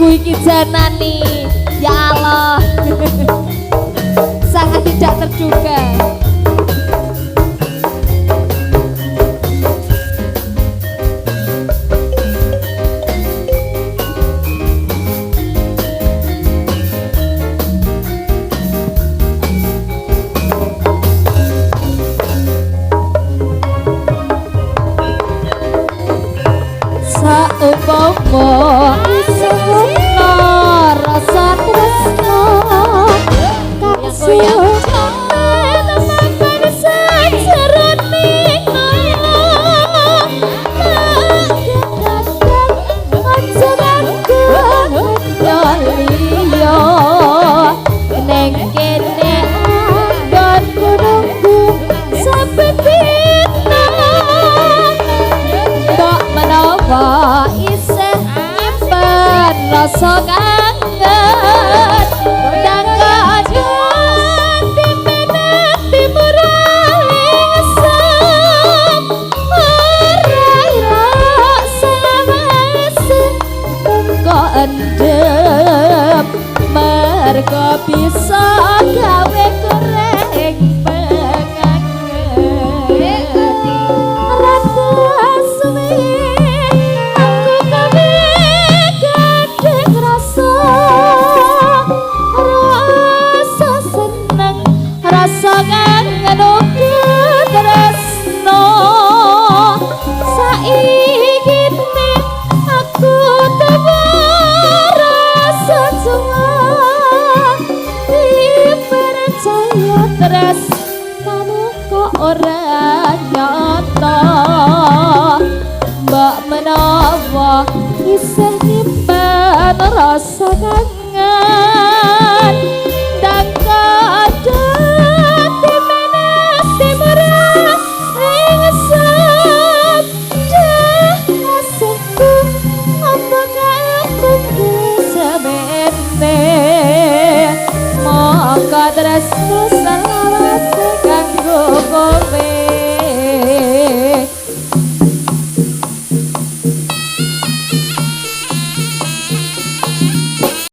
lagu iki janani. Ya Allah. Sangat tidak terduga. Saumpama isihna rasa tresna kaksuk teman sajeroning kadang-kadang ajaranku liya ning kene anggonku nunggu sampe dina kok menawa isih nyimpen rasa kangen ndang kadang dimeneh dimurahi ngesem ora sawise kok endem mergo bisa gawe goreng rasa kangen uga tresno saiki aku tuwa rasa juang dipercaya tresnamu kok ora nyata mbak menawa isih nyimpen rasa kangen dan kadang tresno